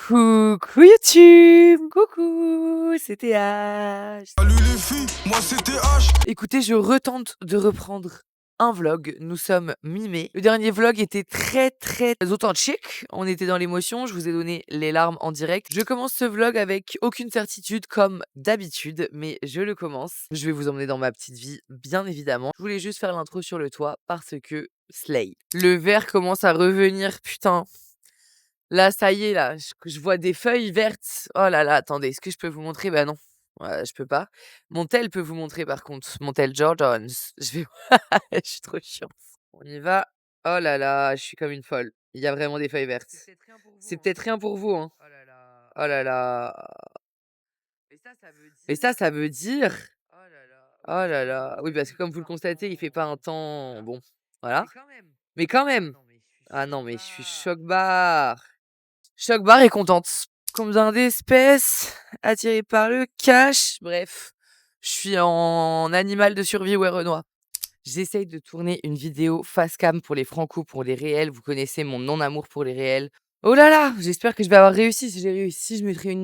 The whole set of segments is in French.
Coucou YouTube! Coucou, c'était H. Salut les filles, moi c'était H. Écoutez, je retente de reprendre un vlog. Nous sommes mi-mai. Le dernier vlog était très authentique. On était dans l'émotion. Je vous ai donné les larmes en direct. Je commence ce vlog avec aucune certitude comme d'habitude, mais je le commence. Je vais vous emmener dans ma petite vie, bien évidemment. Je voulais juste faire l'intro sur le toit parce que slay. Le vert commence à revenir, putain. Là, ça y est, là, je vois des feuilles vertes. Oh là là, attendez, est-ce que je peux vous montrer? Bah non, je peux pas. Mon tel peut vous montrer par contre, mon tel Jordans. Je vais je suis trop chiante. On y va. Oh là là, je suis comme une folle. Il y a vraiment des feuilles vertes. C'est peut-être rien pour vous, hein. Oh là là. Oh là là. Et ça veut dire oh là là. Oui, parce que comme vous le constatez, il fait pas un temps bon, voilà. Mais quand même. Ah non, mais je suis choc-barre. Choc-barre est contente. Comme d'espèces attiré par le cash. Bref, je suis en animal de survie ouais Renoir. J'essaye de tourner une vidéo face cam pour les franco, pour les réels. Vous connaissez mon non-amour pour les réels. Oh là là, j'espère que je vais avoir réussi. Si j'ai réussi, je mettrai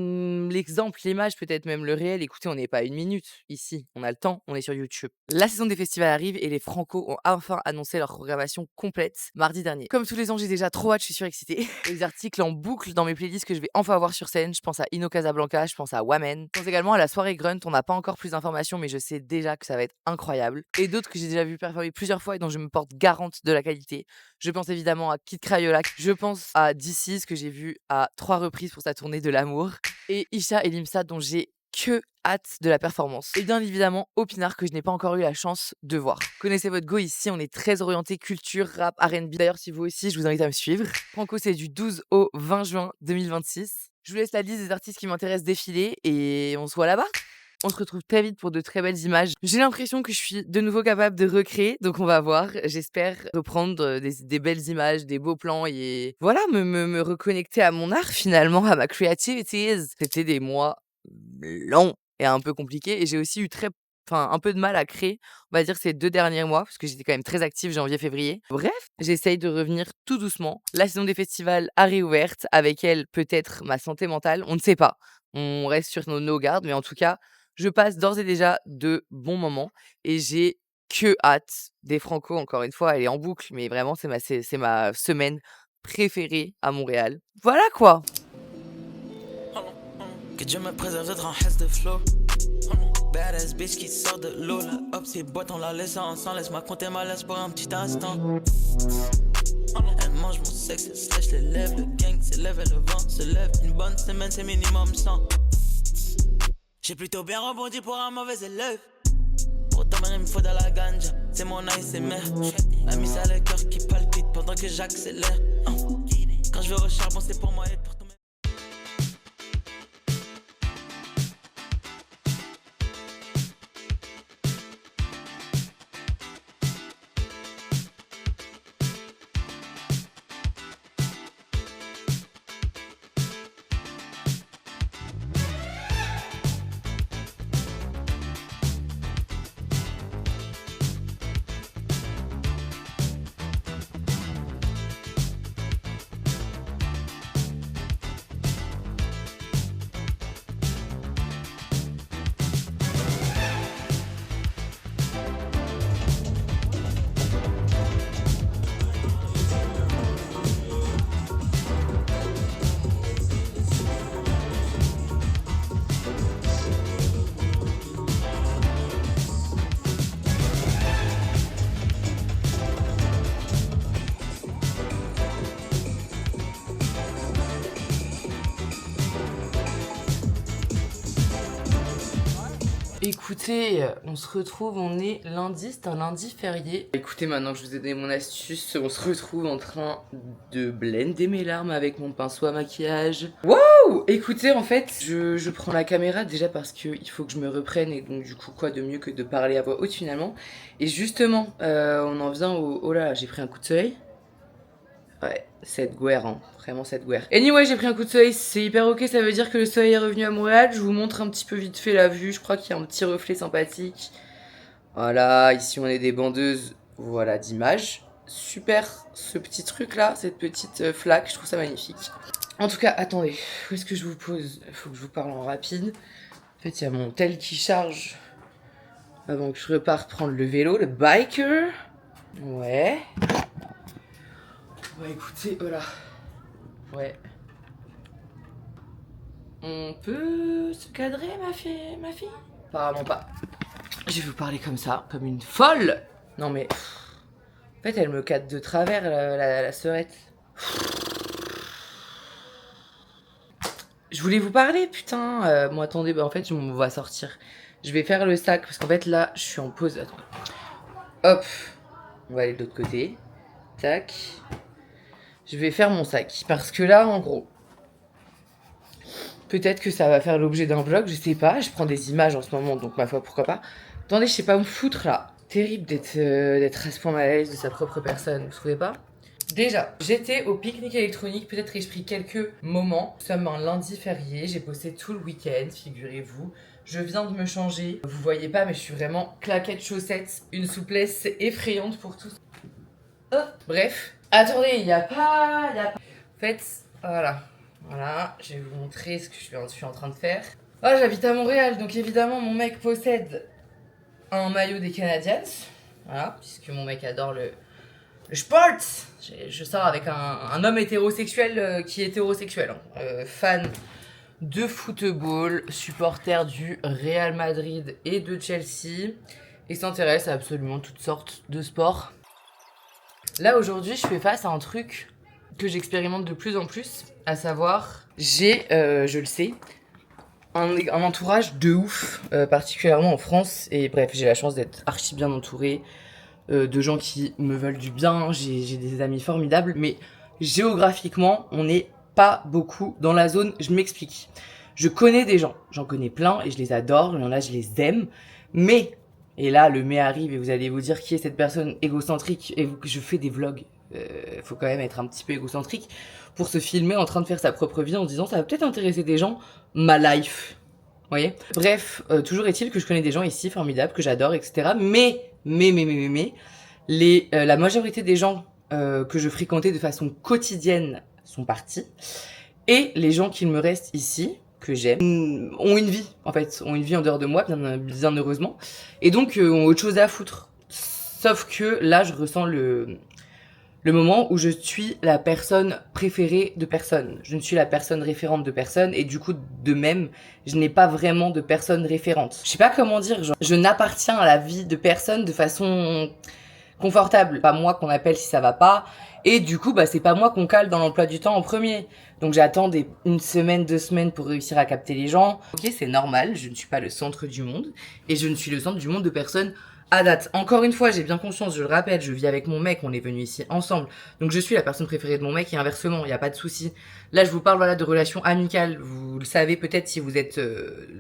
l'exemple, l'image, peut-être même le réel. Écoutez, on n'est pas à 1 minute ici. On a le temps, on est sur YouTube. La saison des festivals arrive et les Franco ont enfin annoncé leur programmation complète mardi dernier. Comme tous les ans, j'ai déjà trop hâte, je suis surexcitée. Les articles en boucle dans mes playlists que je vais enfin voir sur scène. Je pense à Ino Casablanca, je pense à Wamen. Je pense également à la soirée Grunt. On n'a pas encore plus d'informations, mais je sais déjà que ça va être incroyable. Et d'autres que j'ai déjà vu performer plusieurs fois et dont je me porte garante de la qualité. Je pense évidemment à Kid Crayola. Je pense à DC, que j'ai vu à 3 reprises pour sa tournée de l'amour. Et Isha et Limsa, dont j'ai que hâte de la performance. Et bien évidemment, Opinard, que je n'ai pas encore eu la chance de voir. Connaissez votre go ici, on est très orienté culture, rap, R&B. D'ailleurs, si vous aussi, je vous invite à me suivre. Franco, c'est du 12 au 20 juin 2026. Je vous laisse la liste des artistes qui m'intéressent défiler et on se voit là-bas. On se retrouve très vite pour de très belles images. J'ai l'impression que je suis de nouveau capable de recréer, donc on va voir. J'espère reprendre des belles images, des beaux plans et voilà, me reconnecter à mon art finalement, à ma creativity. C'était des mois longs et un peu compliqués et j'ai aussi eu un peu de mal à créer, on va dire ces 2 derniers mois, parce que j'étais quand même très active janvier-février. Bref, j'essaye de revenir tout doucement. La saison des festivals a réouverte, avec elle peut-être ma santé mentale, on ne sait pas. On reste sur nos gardes, mais en tout cas, je passe d'ores et déjà de bons moments et j'ai que hâte des Franco. Encore une fois, elle est en boucle, mais vraiment, c'est ma semaine préférée à Montréal. Voilà quoi! Que Dieu me préserve d'être en hesse de flow. Badass bitch qui sort de l'eau. La hop, c'est boîte, on la laisse ensemble. Laisse-moi compter ma laisse pour un petit instant. Elle mange mon sexe, elle se lèche les lèvres. Le gang s'élève et le vent se lève. Une bonne semaine, c'est minimum 100. J'ai plutôt bien rebondi pour un mauvais élève. Pourtant, il me faut de la ganja. C'est mon ASMR. La mise à le cœur qui palpite pendant que j'accélère. Quand je vais au charbon, c'est pour moi et pour ton. Écoutez, on se retrouve, on est lundi, c'est un lundi férié. Écoutez, maintenant que je vous ai donné mon astuce, on se retrouve en train de blender mes larmes avec mon pinceau à maquillage. Waouh! Écoutez, en fait, je prends la caméra déjà parce qu'il faut que je me reprenne et donc du coup, quoi de mieux que de parler à voix haute finalement. Et justement, on en vient au... Oh là, j'ai pris un coup de soleil. Ouais, cette guerre, hein. Vraiment cette guerre. Anyway, j'ai pris un coup de soleil, c'est hyper ok, ça veut dire que le soleil est revenu à Montréal. Je vous montre un petit peu vite fait la vue, je crois qu'il y a un petit reflet sympathique. Voilà, ici on est des bandeuses, voilà, d'images. Super ce petit truc là, cette petite flaque, je trouve ça magnifique. En tout cas, attendez, où est-ce que je vous pose? Il faut que je vous parle en rapide. En fait, il y a mon tel qui charge avant que je reparte prendre le vélo, le biker. Ouais. Bah écoutez, voilà. Ouais. On peut se cadrer, ma fille? Apparemment pas. Je vais vous parler comme ça, comme une folle. Non mais... En fait, elle me cadre de travers, la sœurette. Je voulais vous parler, putain. Bon, attendez, bah en fait, on va sortir. Je vais faire le sac, parce qu'en fait, là, je suis en pause. Attends. Hop. On va aller de l'autre côté. Tac. Je vais faire mon sac. Parce que là, en gros... Peut-être que ça va faire l'objet d'un vlog, je sais pas. Je prends des images en ce moment, donc ma foi, pourquoi pas. Attendez, je sais pas où me foutre, là. Terrible d'être à ce point mal à l'aise de sa propre personne, vous trouvez pas? Déjà, j'étais au pique-nique électronique, peut-être ai-je pris quelques moments. Nous sommes un lundi férié, j'ai bossé tout le week-end, figurez-vous. Je viens de me changer, vous voyez pas, mais je suis vraiment claquette chaussettes, une souplesse effrayante pour tous. Bref, attendez, il y a pas... En fait, voilà, je vais vous montrer ce que je suis en train de faire. Oh, j'habite à Montréal, donc évidemment mon mec possède un maillot des Canadiens, voilà, puisque mon mec adore le sport. Je sors avec un homme hétérosexuel qui est hétérosexuel, fan de football, supporter du Real Madrid et de Chelsea, et s'intéresse à absolument toutes sortes de sports. Là aujourd'hui, je fais face à un truc que j'expérimente de plus en plus, à savoir, j'ai, je le sais, un entourage de ouf, particulièrement en France, et bref, j'ai la chance d'être archi bien entourée de gens qui me veulent du bien, j'ai des amis formidables, mais géographiquement, on n'est pas beaucoup dans la zone, je m'explique. Je connais des gens, j'en connais plein et je les adore, il y en a, je les aime, mais, et là le mais arrive et vous allez vous dire qui est cette personne égocentrique, et je fais des vlogs, faut quand même être un petit peu égocentrique, pour se filmer en train de faire sa propre vie en se disant ça va peut-être intéresser des gens, ma life. Vous voyez? Bref, toujours est-il que je connais des gens ici formidables, que j'adore, etc. Mais la majorité des gens que je fréquentais de façon quotidienne sont partis. Et les gens qui me restent ici, que j'aime, ont une vie, en fait. Ont une vie en dehors de moi, bien heureusement. Et donc, ont autre chose à foutre. Sauf que là, je ressens le moment où je suis la personne préférée de personne. Je ne suis la personne référente de personne, et du coup, de même, je n'ai pas vraiment de personne référente. Je sais pas comment dire, genre, je n'appartiens à la vie de personne de façon confortable. Pas moi qu'on appelle si ça va pas, et du coup, bah, c'est pas moi qu'on cale dans l'emploi du temps en premier. Donc j'attends une semaine, 2 semaines pour réussir à capter les gens. Ok, c'est normal, je ne suis pas le centre du monde, et je ne suis le centre du monde de personne à date. Encore une fois, j'ai bien conscience, je le rappelle, je vis avec mon mec, on est venus ici ensemble. Donc je suis la personne préférée de mon mec et inversement, il n'y a pas de souci. Là, je vous parle voilà, de relations amicales. Vous le savez peut-être si vous êtes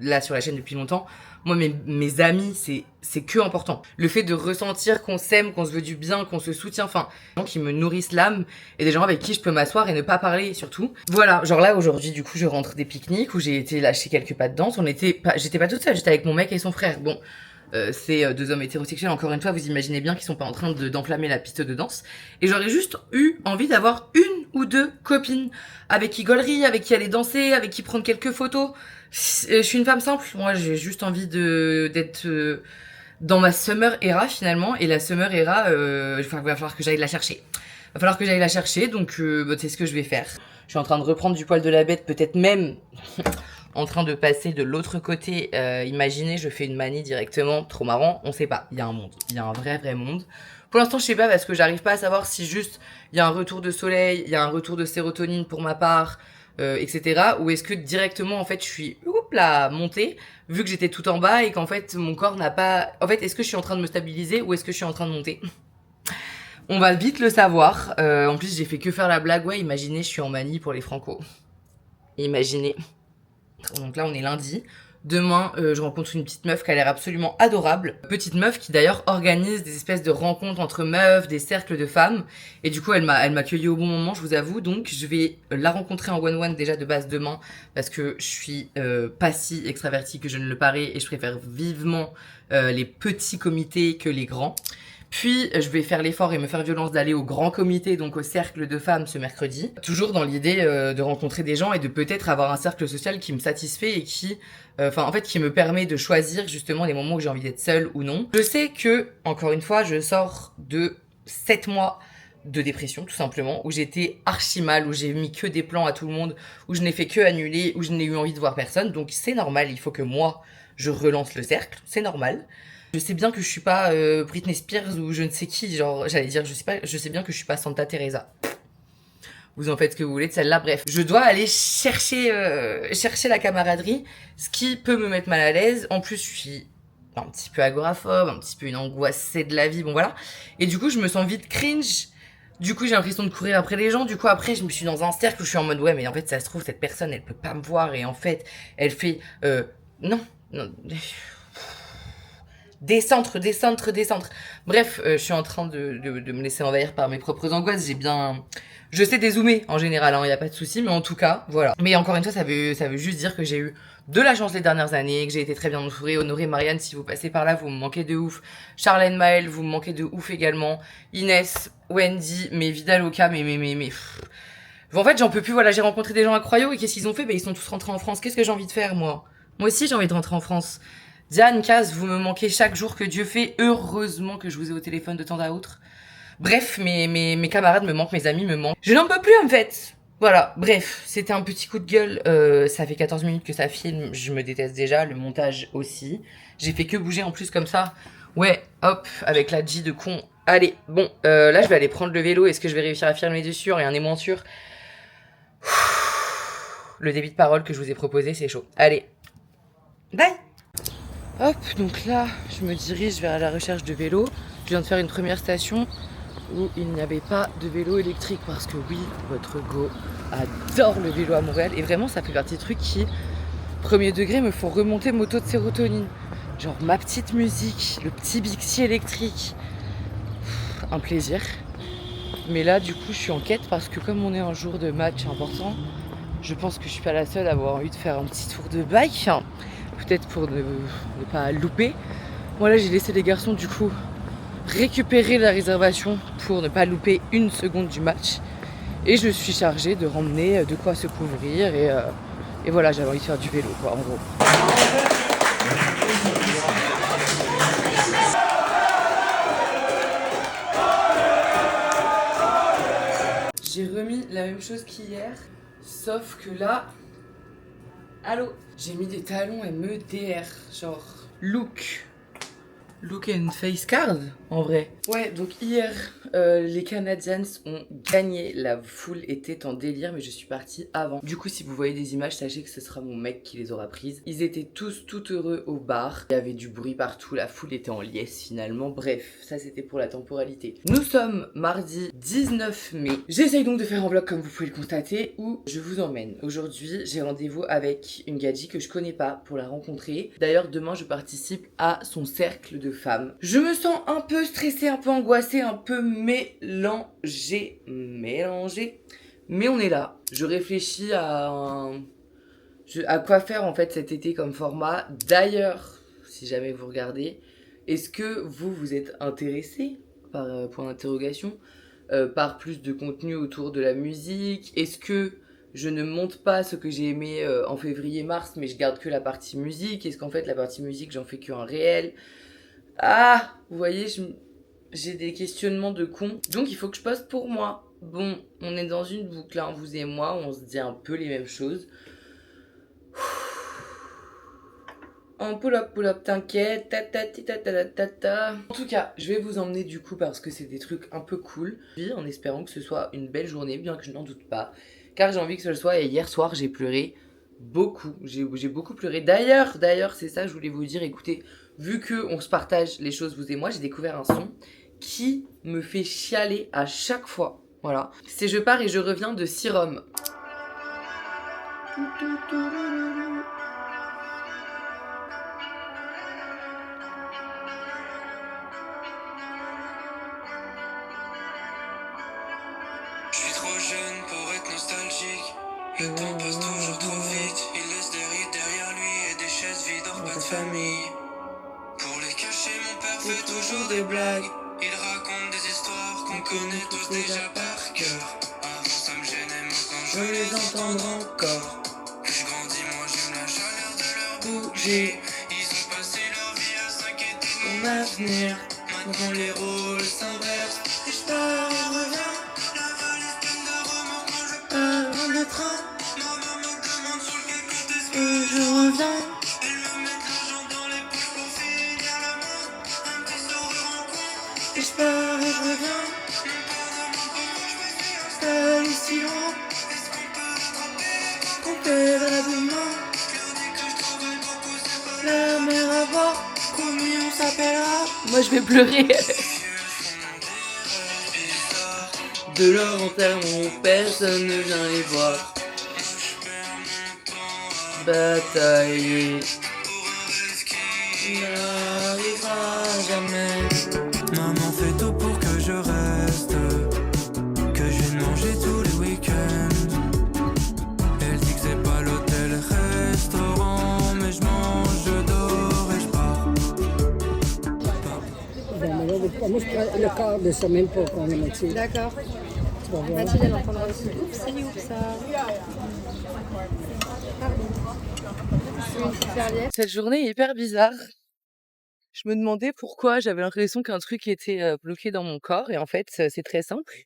là sur la chaîne depuis longtemps. Moi, mes amis, c'est que important. Le fait de ressentir qu'on s'aime, qu'on se veut du bien, qu'on se soutient, enfin, des gens qui me nourrissent l'âme et des gens avec qui je peux m'asseoir et ne pas parler surtout. Voilà, genre là aujourd'hui, du coup, je rentre des pique-niques où j'ai été lâcher quelques pas de danse. J'étais pas toute seule, j'étais avec mon mec et son frère. Bon. C'est 2 hommes hétérosexuels, encore une fois, vous imaginez bien qu'ils sont pas en train d'enflammer la piste de danse. Et j'aurais juste eu envie d'avoir 1 ou 2 copines avec qui gaulerie, avec qui aller danser, avec qui prendre quelques photos. Je suis une femme simple, moi j'ai juste envie d'être dans ma summer era finalement. Et la summer era, il va falloir que j'aille la chercher. Donc c'est ce que je vais faire. Je suis en train de reprendre du poil de la bête, peut-être même... en train de passer de l'autre côté, imaginez, je fais une manie directement, trop marrant, on sait pas, il y a un monde, il y a un vrai monde. Pour l'instant, je sais pas parce que j'arrive pas à savoir si juste il y a un retour de soleil, il y a un retour de sérotonine pour ma part, etc. Ou est-ce que directement, en fait, je suis, montée, vu que j'étais tout en bas et qu'en fait, mon corps n'a pas... En fait, est-ce que je suis en train de me stabiliser ou est-ce que je suis en train de monter? On va vite le savoir. En plus, j'ai fait que faire la blague, ouais, imaginez, je suis en manie pour les Franco. Imaginez. Donc là on est lundi, demain je rencontre une petite meuf qui a l'air absolument adorable, petite meuf qui d'ailleurs organise des espèces de rencontres entre meufs, des cercles de femmes, et du coup elle m'a accueilli au bon moment, je vous avoue. Donc je vais la rencontrer en one-one déjà de base demain, parce que je suis pas si extravertie que je ne le parais, et je préfère vivement les petits comités que les grands. Puis je vais faire l'effort et me faire violence d'aller au grand comité, donc au cercle de femmes ce mercredi. Toujours dans l'idée de rencontrer des gens et de peut-être avoir un cercle social qui me satisfait et qui, qui me permet de choisir justement les moments où j'ai envie d'être seule ou non. Je sais que, encore une fois, je sors de 7 mois de dépression tout simplement, où j'étais archi mal, où j'ai mis que des plans à tout le monde, où je n'ai fait que annuler, où je n'ai eu envie de voir personne, donc c'est normal, il faut que moi je relance le cercle, c'est normal. Je sais bien que je suis pas Britney Spears ou je ne sais qui, genre j'allais dire je sais bien que je suis pas Santa Teresa. Vous en faites ce que vous voulez de celle-là, bref. Je dois aller chercher la camaraderie, ce qui peut me mettre mal à l'aise. En plus, je suis un petit peu agoraphobe, un petit peu une angoissée de la vie, bon voilà. Et du coup, je me sens vite cringe. Du coup, j'ai l'impression de courir après les gens. Du coup, après, je me suis dans un cercle où je suis en mode ouais, mais en fait, ça se trouve, cette personne, elle peut pas me voir. Et en fait, elle fait non. Décentre. Bref, je suis en train de me laisser envahir par mes propres angoisses. Je sais dézoomer en général, hein, y a pas de souci, mais en tout cas, voilà. Mais encore une fois, ça veut juste dire que j'ai eu de la chance les dernières années, que j'ai été très bien entourée. Honoré, Marianne, si vous passez par là, vous me manquez de ouf. Charlène, Maëlle, vous me manquez de ouf également. Inès, Wendy, mais Vidal, Oka, mais. En fait, j'en peux plus, voilà, j'ai rencontré des gens incroyables et qu'est-ce qu'ils ont fait? Ils sont tous rentrés en France. Qu'est-ce que j'ai envie de faire, moi? Moi aussi, j'ai envie de rentrer en France. Diane, Kaz, vous me manquez chaque jour que Dieu fait. Heureusement que je vous ai au téléphone de temps à autre. Bref, mes camarades me manquent, mes amis me manquent. Je n'en peux plus en fait. Voilà, bref, c'était un petit coup de gueule. Ça fait 14 minutes que ça filme, je me déteste déjà, le montage aussi. J'ai fait que bouger en plus comme ça. Ouais, hop, avec la G de con. Allez, bon, là je vais aller prendre le vélo. Est-ce que je vais réussir à filmer dessus? Rien n'est moins sûr. Le débit de parole que je vous ai proposé, c'est chaud. Allez, bye. Hop, donc là, je me dirige vers la recherche de vélo. Je viens de faire une première station où il n'y avait pas de vélo électrique parce que oui, votre go adore le vélo à Montréal et vraiment ça fait partie des trucs qui, premier degré, me font remonter mon taux de sérotonine. Genre ma petite musique, le petit Bixi électrique, un plaisir. Mais là du coup je suis en quête parce que comme on est un jour de match important, je pense que je suis pas la seule à avoir envie de faire un petit tour de bike. Peut-être pour ne pas louper. Moi là j'ai laissé les garçons du coup récupérer la réservation pour ne pas louper une seconde du match. Et je suis chargée de ramener de quoi se couvrir et voilà, j'avais envie de faire du vélo quoi en gros. J'ai remis la même chose qu'hier, sauf que là... Allô? J'ai mis des talons MDR, genre look and face card, en vrai. Ouais, donc hier, les Canadiens ont gagné. La foule était en délire, mais je suis partie avant. Du coup, si vous voyez des images, sachez que ce sera mon mec qui les aura prises. Ils étaient tous tout heureux au bar. Il y avait du bruit partout, la foule était en liesse finalement. Bref, ça c'était pour la temporalité. Nous sommes mardi 19 mai. J'essaye donc de faire un vlog comme vous pouvez le constater, où je vous emmène. Aujourd'hui, j'ai rendez-vous avec une gadji que je connais pas pour la rencontrer. D'ailleurs, demain, je participe à son cercle de femmes. Je me sens un peu stressée, un peu angoissée, un peu mélangée. Mais on est là. Je réfléchis à quoi faire en fait cet été comme format. D'ailleurs, si jamais vous regardez, est-ce que vous êtes intéressé par point d'interrogation par plus de contenu autour de la musique? Est-ce que je ne monte pas ce que j'ai aimé en février-mars, mais je garde que la partie musique? Est-ce qu'en fait la partie musique j'en fais qu'un réel? Ah, vous voyez, j'ai des questionnements de con. Donc il faut que je poste pour moi. Bon, on est dans une boucle, hein, vous et moi, on se dit un peu les mêmes choses. En pull-up, t'inquiète, ta. En tout cas, je vais vous emmener du coup parce que c'est des trucs un peu cool. En espérant que ce soit une belle journée, bien que je n'en doute pas. Car j'ai envie que ce soit, et hier soir j'ai pleuré beaucoup. J'ai beaucoup pleuré. D'ailleurs, c'est ça, je voulais vous dire, écoutez, vu qu'on se partage les choses, vous et moi, j'ai découvert un son qui me fait chialer à chaque fois. Voilà. C'est Je pars et je reviens de Serum. Je suis trop jeune pour être nostalgique. Le temps passe toujours trop vite. Il laisse des rides derrière lui et des chaises vides hors pas de famille. Pour les cacher, mon père fait toujours des blagues. Il connaît tous déjà par cœur. Avant ça me gênait, maintenant je veux les entendre encore. Plus je grandis, moi j'aime la chaleur de leur bouger. Ils ont passé leur vie à s'inquiéter de mon avenir. Maintenant les rôles s'inversent. Et je pars et je reviens. La valise pleine de remords quand je pars dans le train. Maman me demande sur quel côté est-ce que je reviens. Elle me met de l'argent dans les poches pour finir le mois. Un petit sourire en coin. Et je pars et je reviens. Mon père demande comment je me suis installé si loin. Est-ce qu'on peut rattraper qu'on paiera demain? Je leur dis que je travaille beaucoup, c'est pas la mer à boire. Promis, on s'appellera. Moi je vais pleurer. De leur enterrement, personne ne vient les voir. Batailler n'arrivera jamais. Maman fait tout pour que je reste, que je vienne manger tous les week-ends. Elle dit que c'est pas l'hôtel, restaurant, mais je mange, je dors et je pars. Vamos le quart de semaine pour qu'on le mette ici. D'accord. Tu vas voir. Mathilde, elle entendra aussi. Oups, c'est où ça? C'est une petite serviette. Cette journée est hyper bizarre. Je me demandais pourquoi j'avais l'impression qu'un truc était bloqué dans mon corps. Et en fait, c'est très simple.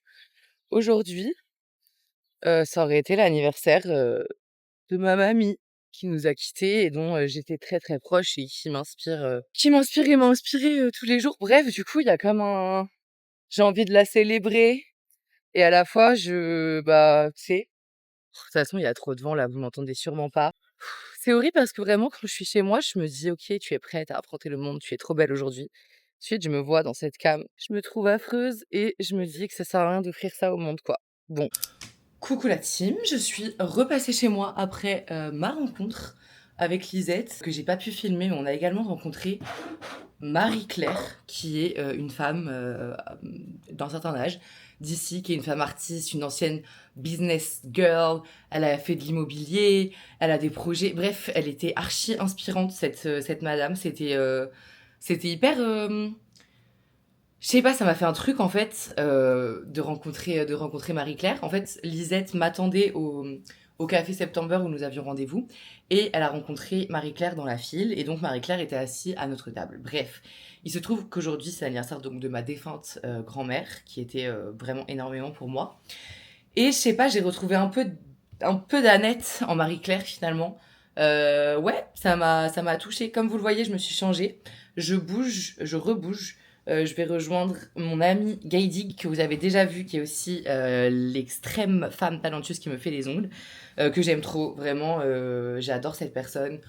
Aujourd'hui, ça aurait été l'anniversaire de ma mamie qui nous a quittés et dont j'étais très très proche et qui m'inspire et m'a inspiré tous les jours. Bref, du coup, il y a comme un... J'ai envie de la célébrer et à la fois, tu sais, de toute façon, il y a trop de vent là, vous m'entendez sûrement pas. C'est horrible parce que vraiment, quand je suis chez moi, je me dis, ok, tu es prête à affronter le monde, tu es trop belle aujourd'hui. Ensuite, je me vois dans cette cam, je me trouve affreuse et je me dis que ça sert à rien d'offrir ça au monde, quoi. Bon. Coucou la team, je suis repassée chez moi après ma rencontre avec Lisette, que j'ai pas pu filmer, mais on a également rencontré Marie-Claire, qui est une femme d'un certain âge, d'ici, qui est une femme artiste, une ancienne business girl, elle a fait de l'immobilier, elle a des projets, bref, elle était archi inspirante, cette madame, c'était hyper... Je sais pas, ça m'a fait un truc en fait de rencontrer Marie-Claire. En fait, Lisette m'attendait au Café September où nous avions rendez-vous et elle a rencontré Marie-Claire dans la file et donc Marie-Claire était assise à notre table. Bref, il se trouve qu'aujourd'hui c'est l'anniversaire donc de ma défunte grand-mère qui était vraiment énormément pour moi. Et je sais pas, j'ai retrouvé un peu d'Annette en Marie-Claire finalement. Ouais, ça m'a touchée. Comme vous le voyez, je me suis changée. Je bouge, je rebouge. Je vais rejoindre mon amie Gaidig, que vous avez déjà vu, qui est aussi l'extrême femme talentueuse qui me fait les ongles, que j'aime trop, vraiment, j'adore cette personne.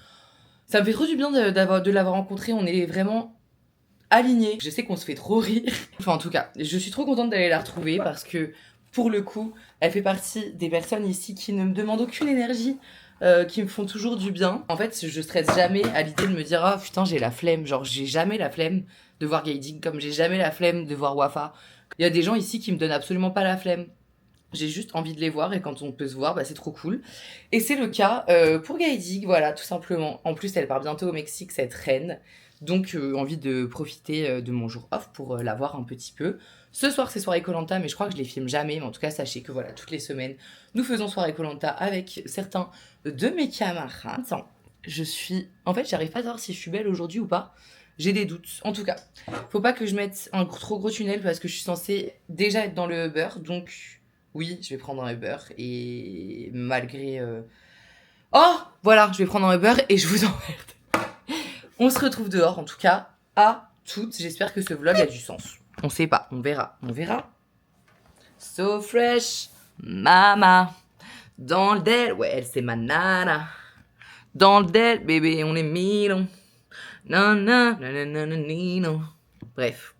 Ça me fait trop du bien de l'avoir rencontrée, on est vraiment alignés. Je sais qu'on se fait trop rire. Enfin, en tout cas, je suis trop contente d'aller la retrouver parce que, pour le coup, elle fait partie des personnes ici qui ne me demandent aucune énergie, qui me font toujours du bien. En fait, je stresse jamais à l'idée de me dire « Ah, putain, j'ai la flemme ». Genre, j'ai jamais la flemme de voir Gaidig, comme j'ai jamais la flemme de voir Wafa. Il y a des gens ici qui me donnent absolument pas la flemme. J'ai juste envie de les voir et quand on peut se voir, bah, c'est trop cool. Et c'est le cas pour Gaidig, voilà, tout simplement. En plus, elle part bientôt au Mexique, cette reine. Donc, envie de profiter de mon jour off pour la voir un petit peu. Ce soir, c'est soirée Koh-Lanta, mais je crois que je les filme jamais. Mais en tout cas, sachez que voilà, toutes les semaines, nous faisons soirée Koh-Lanta avec certains de mes camarades. Attends, en fait, j'arrive pas à savoir si je suis belle aujourd'hui ou pas. J'ai des doutes. En tout cas, faut pas que je mette un trop gros tunnel parce que je suis censée déjà être dans le Uber. Donc, oui, je vais prendre un Uber. Et malgré... Oh, voilà, je vais prendre un Uber et je vous emmerde. On se retrouve dehors, en tout cas, à toutes. J'espère que ce vlog a du sens. On sait pas, on verra. So fresh, mama. Dans le dead, ouais, elle c'est ma nana. Dans le dead, bébé, on est mignon. Non, non, non, non, non, non, non. Bref.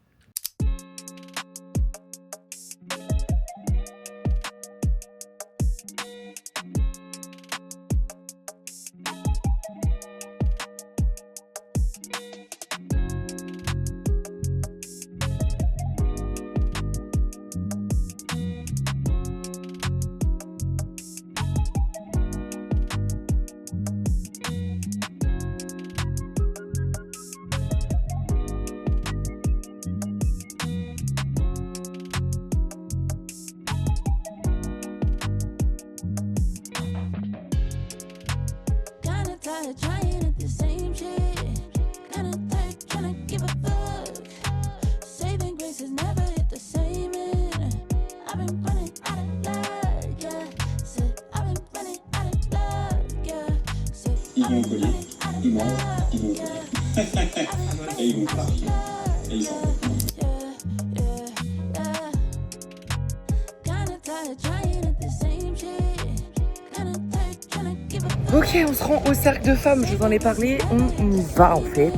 tired of trying at the same shit. Kinda tired trying to give a fuck. Saving grace has never hit the same end. I've been running out of luck, yeah. Said I've been running out of luck, yeah. Said I've been running out of luck, yeah. Et ils vont partir. Et ils s'en vont. Ok, on se rend au cercle de femmes, je vous en ai parlé, on y va en fait.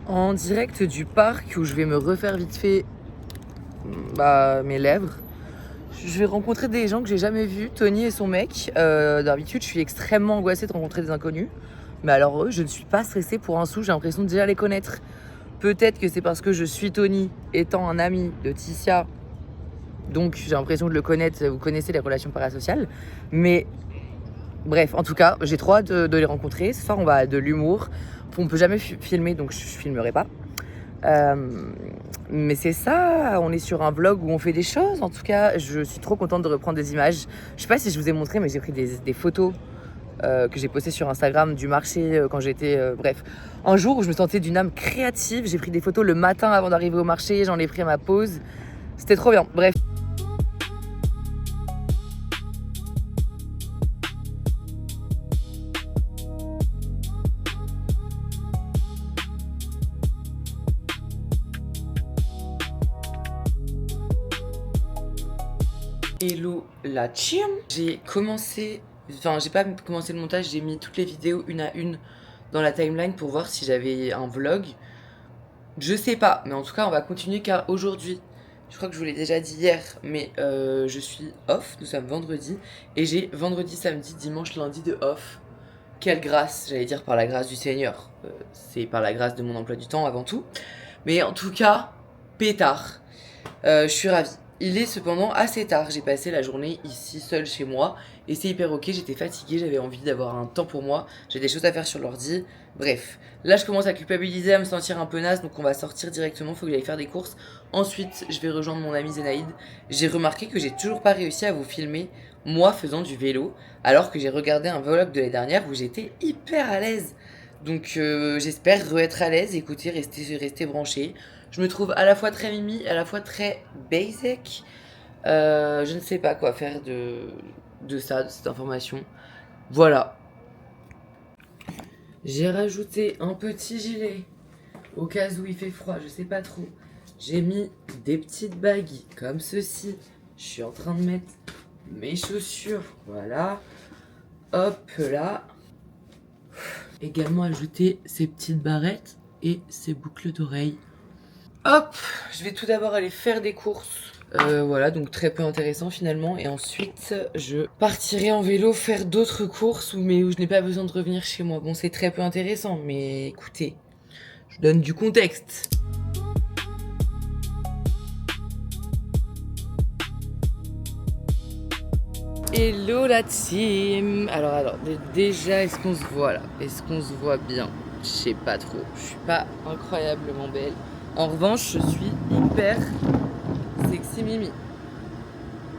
En direct du parc où je vais me refaire vite fait mes lèvres. Je vais rencontrer des gens que j'ai jamais vus, Tony et son mec. D'habitude, je suis extrêmement angoissée de rencontrer des inconnus. Mais alors eux, je ne suis pas stressée pour un sou, j'ai l'impression de déjà les connaître. Peut-être que c'est parce que je suis Tony, étant un ami de Tissia. Donc j'ai l'impression de le connaître, vous connaissez les relations parasociales. Mais bref, en tout cas, j'ai trop hâte de les rencontrer. Ce soir, on va de l'humour. On peut jamais filmer, donc je filmerai pas. Mais c'est ça, on est sur un vlog où on fait des choses. En tout cas, je suis trop contente de reprendre des images. Je sais pas si je vous ai montré, mais j'ai pris des photos que j'ai postées sur Instagram du marché quand j'étais... bref, un jour où je me sentais d'une âme créative. J'ai pris des photos le matin avant d'arriver au marché. J'en ai pris à ma pause. C'était trop bien. Bref. Hello la team. J'ai pas commencé le montage, j'ai mis toutes les vidéos une à une dans la timeline pour voir si j'avais un vlog. Je sais pas, mais en tout cas on va continuer car aujourd'hui, je crois que je vous l'ai déjà dit hier, mais je suis off, nous sommes vendredi, et j'ai vendredi, samedi, dimanche, lundi de off. Quelle grâce, j'allais dire par la grâce du Seigneur, c'est par la grâce de mon emploi du temps avant tout. Mais en tout cas, pétard, je suis ravie. Il est cependant assez tard, j'ai passé la journée ici seule chez moi et c'est hyper ok, j'étais fatiguée, j'avais envie d'avoir un temps pour moi, j'ai des choses à faire sur l'ordi, bref. Là je commence à culpabiliser, à me sentir un peu naze, donc on va sortir directement, faut que j'aille faire des courses. Ensuite je vais rejoindre mon ami Zénaïde. J'ai remarqué que j'ai toujours pas réussi à vous filmer moi faisant du vélo, alors que j'ai regardé un vlog de l'année dernière où j'étais hyper à l'aise. Donc j'espère re-être à l'aise, écoutez, rester branché. Je me trouve à la fois très mimi, à la fois très basic. Je ne sais pas quoi faire de cette information. Voilà. J'ai rajouté un petit gilet au cas où il fait froid, je sais pas trop. J'ai mis des petites baguilles comme ceci. Je suis en train de mettre mes chaussures. Voilà. Hop là. Également ajouter ces petites barrettes et ces boucles d'oreilles. Hop, je vais tout d'abord aller faire des courses. Voilà, donc très peu intéressant finalement. Et ensuite, je partirai en vélo faire d'autres courses mais où je n'ai pas besoin de revenir chez moi. Bon, c'est très peu intéressant, mais écoutez, je donne du contexte. Hello la team. Alors, déjà, est-ce qu'on se voit là? Est-ce qu'on se voit bien? Je sais pas trop, je suis pas incroyablement belle. En revanche, je suis hyper sexy mimi.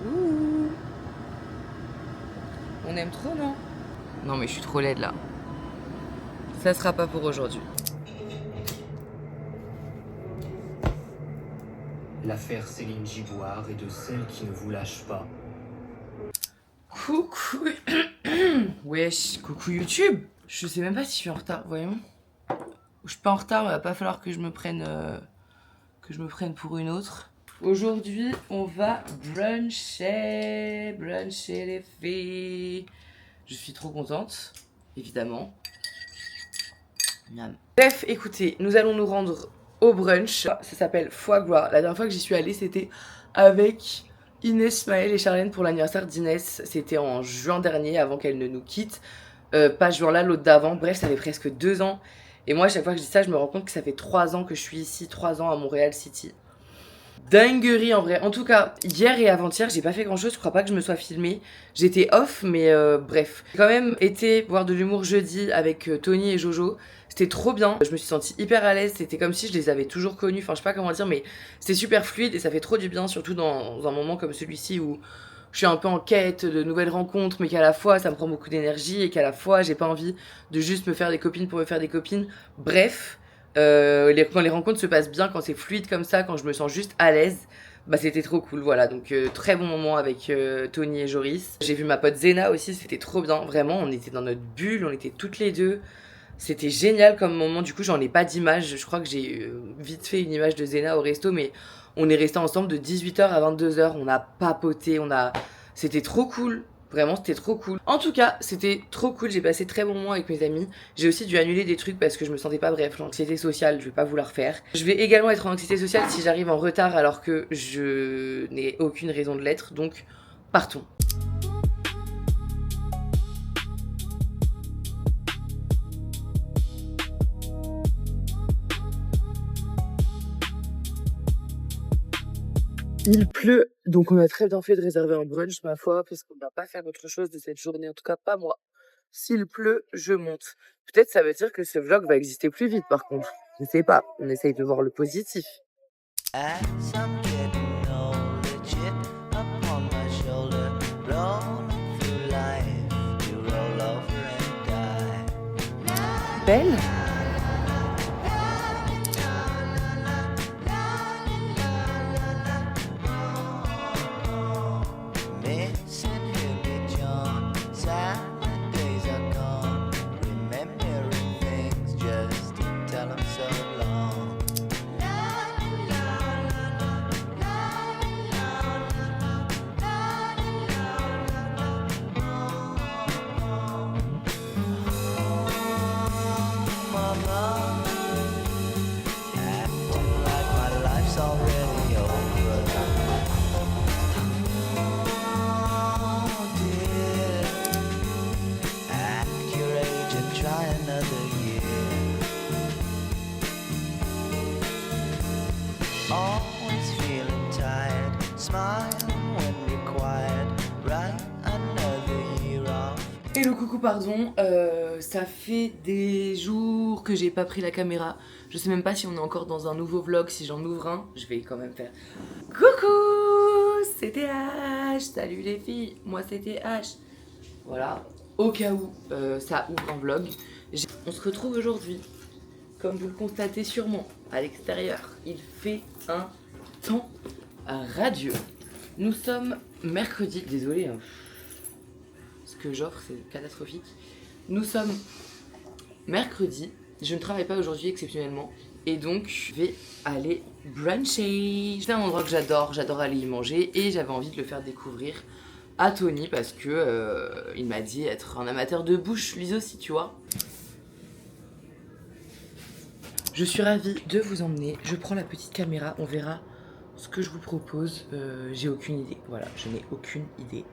Ouh. On aime trop, non? Non mais je suis trop laide là. Ça sera pas pour aujourd'hui. L'affaire Céline Giboire est de celles qui ne vous lâchent pas. Coucou. Wesh, coucou YouTube. Je sais même pas si je suis en retard, voyons. Je suis pas en retard, il va pas falloir que je me prenne pour une autre. Aujourd'hui, on va bruncher les filles. Je suis trop contente, évidemment. Miam. Bref, écoutez, nous allons nous rendre au brunch. Ça s'appelle Foie Gras. La dernière fois que j'y suis allée, c'était avec Inès, Maëlle et Charlène pour l'anniversaire d'Inès. C'était en juin dernier, avant qu'elle ne nous quitte. Pas juin là, l'autre d'avant. Bref, ça fait presque 2 ans. Et moi, à chaque fois que je dis ça, je me rends compte que ça fait 3 ans que je suis ici, 3 ans à Montréal City. Dinguerie en vrai. En tout cas, hier et avant-hier, j'ai pas fait grand chose. Je crois pas que je me sois filmée. J'étais off, mais bref. J'ai quand même été voir de l'humour jeudi avec Tony et Jojo. C'était trop bien. Je me suis sentie hyper à l'aise. C'était comme si je les avais toujours connus. Enfin, je sais pas comment dire, mais c'était super fluide et ça fait trop du bien, surtout dans un moment comme celui-ci où je suis un peu en quête de nouvelles rencontres, mais qu'à la fois ça me prend beaucoup d'énergie et qu'à la fois j'ai pas envie de juste me faire des copines pour me faire des copines. Bref, quand les rencontres se passent bien, quand c'est fluide comme ça, quand je me sens juste à l'aise, bah c'était trop cool, voilà. Donc très bon moment avec Tony et Joris. J'ai vu ma pote Zena aussi, c'était trop bien, vraiment. On était dans notre bulle, on était toutes les deux. C'était génial comme moment. Du coup, j'en ai pas d'image. Je crois que j'ai vite fait une image de Zena au resto, mais on est resté ensemble de 18h à 22h. On a papoté, c'était trop cool. Vraiment, c'était trop cool. En tout cas, c'était trop cool. J'ai passé très bon moment avec mes amis. J'ai aussi dû annuler des trucs parce que je me sentais pas, bref, l'anxiété sociale, je vais pas vous la refaire. Je vais également être en anxiété sociale si j'arrive en retard alors que je n'ai aucune raison de l'être. Donc, partons. Il pleut, donc on a très bien fait de réserver un brunch, ma foi, parce qu'on va pas faire autre chose de cette journée, en tout cas pas moi. S'il pleut, je monte. Peut-être ça veut dire que ce vlog va exister plus vite par contre. Je sais pas, on essaye de voir le positif. As I'm getting older, chip upon my shoulder, rolling through life, you roll over and die. Belle? Missing Hilly John, silent days are gone, remembering things just to tell 'em so long. Mama, acting like my life's already over. Oh dear, act your age and try another year. Always feeling tired, smile when required, write another year off. Hello, coucou, pardon. Ça fait des jours que j'ai pas pris la caméra. Je sais même pas si on est encore dans un nouveau vlog. Si j'en ouvre un, je vais quand même faire coucou, c'était H. Salut les filles, moi c'était H. Voilà, au cas où ça ouvre un vlog. On se retrouve aujourd'hui, comme vous le constatez sûrement, à l'extérieur. Il fait un temps radieux. Nous sommes mercredi, désolé, hein. Ce que j'offre, c'est catastrophique. Nous sommes mercredi. Je ne travaille pas aujourd'hui exceptionnellement. Et donc, je vais aller bruncher. C'est un endroit que j'adore aller y manger. Et j'avais envie de le faire découvrir à Tony parce que il m'a dit être un amateur de bouche, lui aussi, tu vois. Je suis ravie de vous emmener. Je prends la petite caméra, on verra ce que je vous propose. J'ai aucune idée. Voilà, je n'ai aucune idée.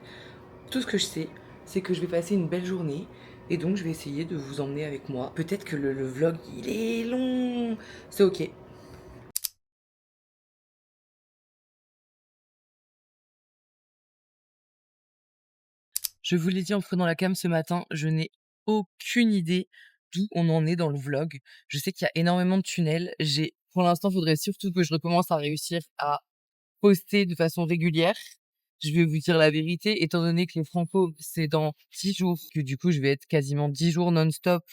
Tout ce que je sais, c'est que je vais passer une belle journée et donc je vais essayer de vous emmener avec moi. Peut-être que le vlog, il est long. C'est ok. Je vous l'ai dit en prenant la cam ce matin, je n'ai aucune idée d'où on en est dans le vlog. Je sais qu'il y a énormément de tunnels. Pour l'instant, il faudrait surtout que je recommence à réussir à poster de façon régulière. Je vais vous dire la vérité, étant donné que les Franco, c'est dans 10 jours, que du coup, je vais être quasiment 10 jours non-stop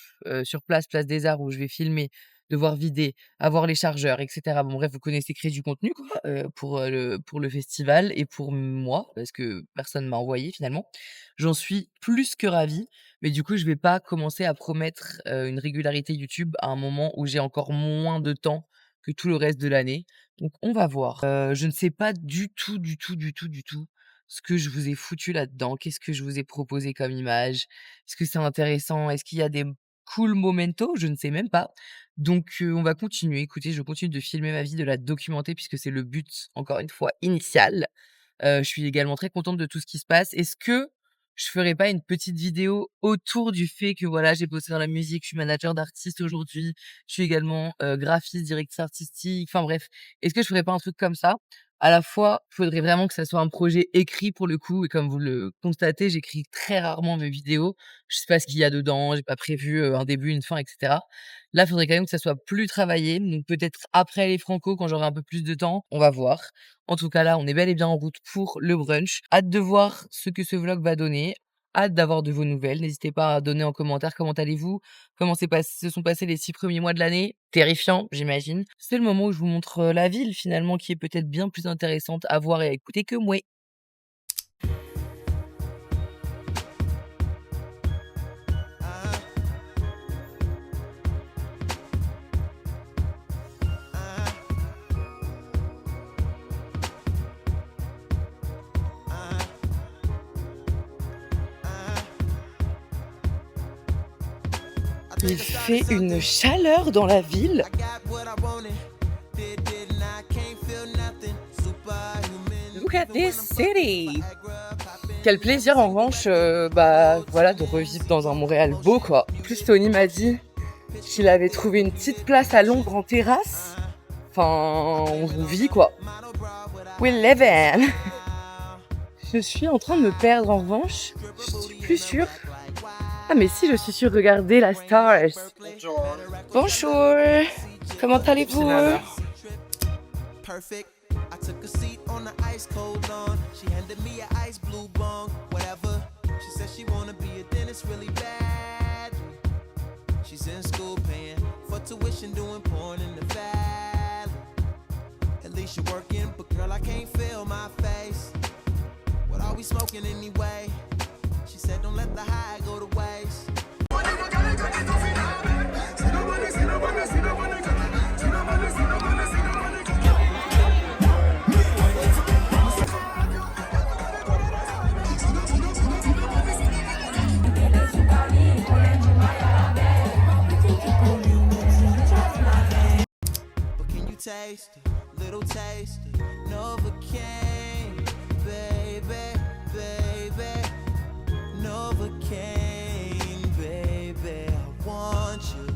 sur place des Arts, où je vais filmer, devoir vider, avoir les chargeurs, etc. Bon, bref, vous connaissez créer du contenu quoi, pour le festival et pour moi, parce que personne m'a envoyé finalement. J'en suis plus que ravie, mais du coup, je vais pas commencer à promettre une régularité YouTube à un moment où j'ai encore moins de temps que tout le reste de l'année. Donc on va voir. Je ne sais pas du tout ce que je vous ai foutu là-dedans. Qu'est-ce que je vous ai proposé comme image? Est-ce que c'est intéressant? Est-ce qu'il y a des cool momentos? Je ne sais même pas. Donc on va continuer. Écoutez, je continue de filmer ma vie, de la documenter puisque c'est le but, encore une fois, initial. Je suis également très contente de tout ce qui se passe. Est-ce que je ferais pas une petite vidéo autour du fait que voilà, j'ai bossé dans la musique, je suis manager d'artistes aujourd'hui, je suis également graphiste, directrice artistique, enfin bref. Est-ce que je ferais pas un truc comme ça? À la fois, il faudrait vraiment que ça soit un projet écrit pour le coup, et comme vous le constatez, j'écris très rarement mes vidéos. Je sais pas ce qu'il y a dedans, j'ai pas prévu un début, une fin, etc. Là, il faudrait quand même que ça soit plus travaillé, donc peut-être après les Franco, quand j'aurai un peu plus de temps, on va voir. En tout cas, là, on est bel et bien en route pour le brunch. Hâte de voir ce que ce vlog va donner. Hâte d'avoir de vos nouvelles. N'hésitez pas à donner en commentaire comment allez-vous, comment se sont passés les 6 premiers mois de l'année. Terrifiant, j'imagine. C'est le moment où je vous montre la ville, finalement, qui est peut-être bien plus intéressante à voir et à écouter que moi. Il fait une chaleur dans la ville. Look at this city. Quel plaisir en revanche, voilà, de revivre dans un Montréal beau quoi. En plus Tony m'a dit qu'il avait trouvé une petite place à l'ombre en terrasse. Enfin, on vit quoi. We live in. Je suis en train de me perdre en revanche. Je suis plus sûre. Ah mais si, je suis sûre, regardez la stars. Bonjour. Comment allez-vous? Perfect. I took a seat on the ice cold lawn. She handed me an ice blue bong, whatever. She said she wanna be a dentist really bad. She's in school paying for tuition, doing porn in the valley. At least you're working, but girl, I can't feel my face. What are we smoking anyway? She said don't let the high go to waste. Taste it, little taste it, Novocaine, baby, baby, Novocaine, baby, I want you.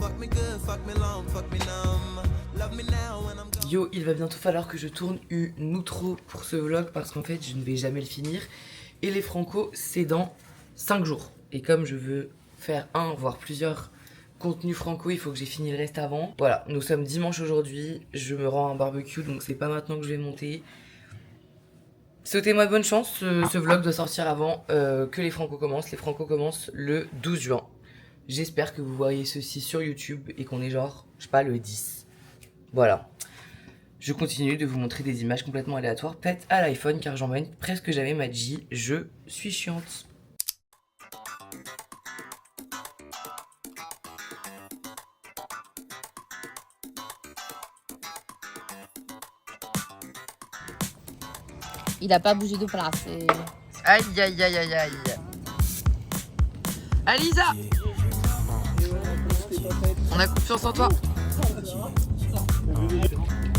Fuck me good, fuck me long, fuck me numb. Love me now when I'm gone. Yo, il va bientôt falloir que je tourne une outro pour ce vlog parce qu'en fait je ne vais jamais le finir. Et les Franco, c'est dans 5 jours. Et comme je veux faire un, voire plusieurs contenu franco, il faut que j'ai fini le reste avant. Voilà, nous sommes dimanche aujourd'hui, je me rends à un barbecue, donc c'est pas maintenant que je vais monter. Souhaitez-moi bonne chance, ce vlog doit sortir avant que les Franco commencent. Les Franco commencent le 12 juin. J'espère que vous voyez ceci sur YouTube et qu'on est genre, je sais pas, le 10. Voilà. Je continue de vous montrer des images complètement aléatoires, peut-être à l'iPhone, car j'emmène presque jamais ma G. Je suis chiante. Il a pas bougé de place. Aïe aïe aïe aïe aïe. Alisa, on a confiance en toi.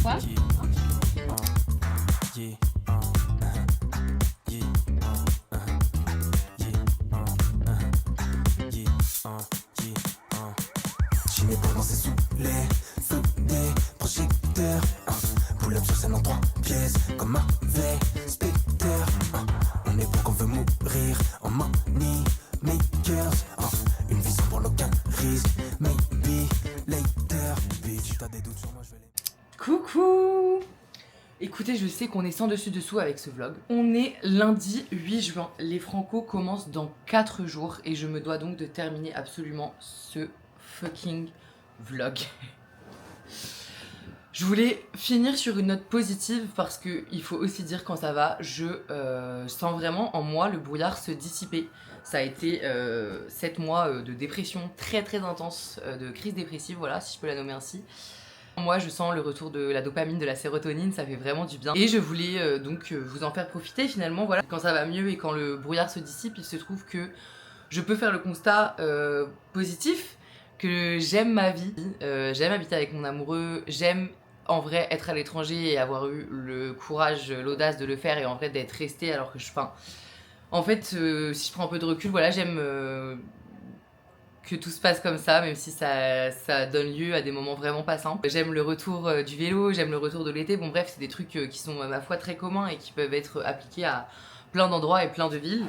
Quoi? J'ai mes pour danser sous les feux des projecteurs. Pull up sur scène en 3 pièces, comme avec Spectre. On est pour qu'on veut mourir en money makers. Une vision pour l'aucun risque, maybe later. Bitch, t'as des doutes sur moi, je vais les... Coucou! Écoutez, je sais qu'on est sans dessus dessous avec ce vlog. On est lundi 8 juin. Les Franco commencent dans 4 jours et je me dois donc de terminer absolument ce fucking vlog. Je voulais finir sur une note positive parce que il faut aussi dire quand ça va, je sens vraiment en moi le brouillard se dissiper. Ça a été 7 mois de dépression très très intense, de crise dépressive, voilà, si je peux la nommer ainsi. Moi je sens le retour de la dopamine, de la sérotonine, ça fait vraiment du bien. Et je voulais donc vous en faire profiter finalement, voilà. Quand ça va mieux et quand le brouillard se dissipe, il se trouve que je peux faire le constat positif que j'aime ma vie, j'aime habiter avec mon amoureux, j'aime en vrai être à l'étranger et avoir eu le courage, l'audace de le faire et en vrai d'être restée alors que En fait, si je prends un peu de recul, voilà, j'aime que tout se passe comme ça, même si ça donne lieu à des moments vraiment pas simples. J'aime le retour du vélo, j'aime le retour de l'été. Bon bref, c'est des trucs qui sont ma foi très communs et qui peuvent être appliqués à plein d'endroits et plein de villes.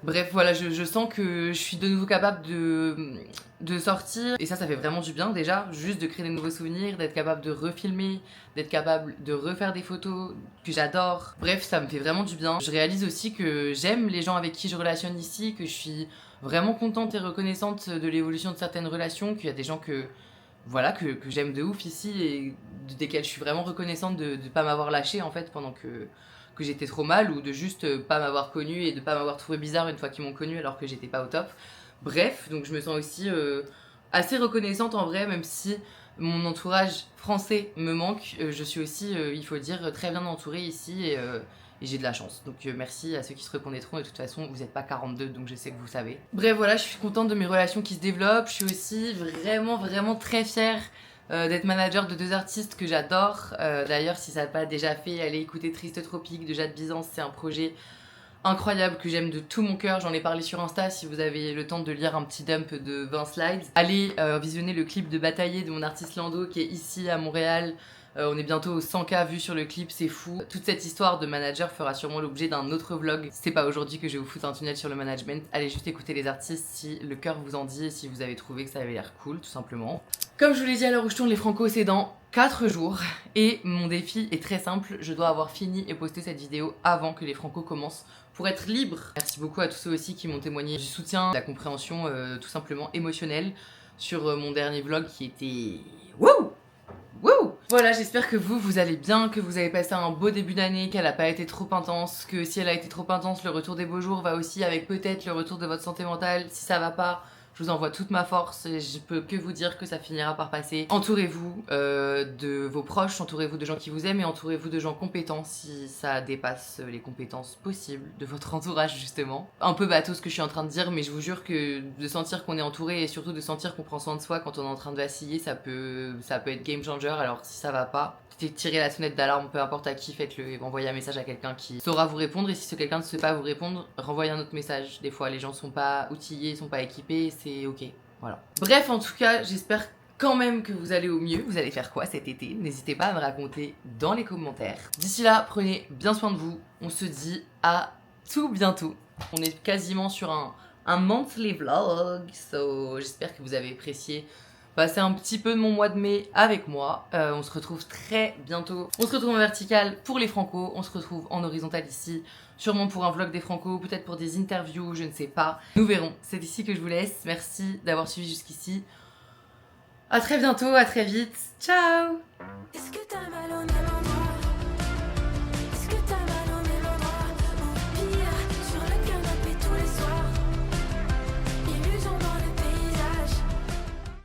Bref, voilà, je sens que je suis de nouveau capable de sortir. Et ça fait vraiment du bien déjà, juste de créer des nouveaux souvenirs, d'être capable de refilmer, d'être capable de refaire des photos que j'adore. Bref, ça me fait vraiment du bien. Je réalise aussi que j'aime les gens avec qui je relationne ici, que je suis vraiment contente et reconnaissante de l'évolution de certaines relations, qu'il y a des gens que j'aime de ouf ici et desquels je suis vraiment reconnaissante de ne pas m'avoir lâché en fait pendant que j'étais trop mal, ou de juste pas m'avoir connue et de pas m'avoir trouvé bizarre une fois qu'ils m'ont connue alors que j'étais pas au top. Bref, donc je me sens aussi assez reconnaissante en vrai, même si mon entourage français me manque. Je suis aussi, il faut le dire, très bien entourée ici et j'ai de la chance. Donc merci à ceux qui se reconnaîtront. De toute façon, vous n'êtes pas 42, donc je sais que vous savez. Bref, voilà, je suis contente de mes relations qui se développent. Je suis aussi vraiment très fière d'être manager de 2 artistes que j'adore. D'ailleurs, si ça n'a pas déjà fait, allez écouter Triste Tropique de Jade Byzance. C'est un projet incroyable que j'aime de tout mon cœur. J'en ai parlé sur Insta si vous avez le temps de lire un petit dump de 20 slides. Allez visionner le clip de Batailler de mon artiste Lando qui est ici à Montréal. On est bientôt aux 100K vues sur le clip, c'est fou. Toute cette histoire de manager fera sûrement l'objet d'un autre vlog. C'est pas aujourd'hui que je vais vous foutre un tunnel sur le management. Allez juste écouter les artistes si le cœur vous en dit et si vous avez trouvé que ça avait l'air cool, tout simplement. Comme je vous l'ai dit à l'heure où je tourne les Franco, c'est dans 4 jours. Et mon défi est très simple, je dois avoir fini et posté cette vidéo avant que les Franco commencent pour être libre. Merci beaucoup à tous ceux aussi qui m'ont témoigné du soutien, de la compréhension tout simplement émotionnelle sur mon dernier vlog qui était... Wouh! Wouh! Voilà, j'espère que vous allez bien, que vous avez passé un beau début d'année, qu'elle n'a pas été trop intense, que si elle a été trop intense, le retour des beaux jours va aussi avec peut-être le retour de votre santé mentale. Si ça va pas, je vous envoie toute ma force et je peux que vous dire que ça finira par passer. Entourez-vous de vos proches, entourez-vous de gens qui vous aiment et entourez-vous de gens compétents si ça dépasse les compétences possibles de votre entourage justement. Un peu bateau ce que je suis en train de dire, mais je vous jure que de sentir qu'on est entouré et surtout de sentir qu'on prend soin de soi quand on est en train de vaciller, ça peut être game changer. Alors si ça va pas, tirez la sonnette d'alarme, peu importe à qui, faites-le et envoyez un message à quelqu'un qui saura vous répondre. Et si ce quelqu'un ne sait pas vous répondre, renvoyez un autre message. Des fois les gens sont pas outillés, sont pas équipés, c'est ok, voilà. Bref, en tout cas, j'espère quand même que vous allez au mieux. Vous allez faire quoi cet été? N'hésitez pas à me raconter dans les commentaires. D'ici là, prenez bien soin de vous. On se dit à tout bientôt. On est quasiment sur un monthly vlog, so j'espère que vous avez apprécié passer un petit peu de mon mois de mai avec moi. On se retrouve très bientôt. On se retrouve en vertical pour les Franco. On se retrouve en horizontal ici. Sûrement pour un vlog des Franco, peut-être pour des interviews, je ne sais pas. Nous verrons. C'est ici que je vous laisse. Merci d'avoir suivi jusqu'ici. À très bientôt, à très vite. Ciao!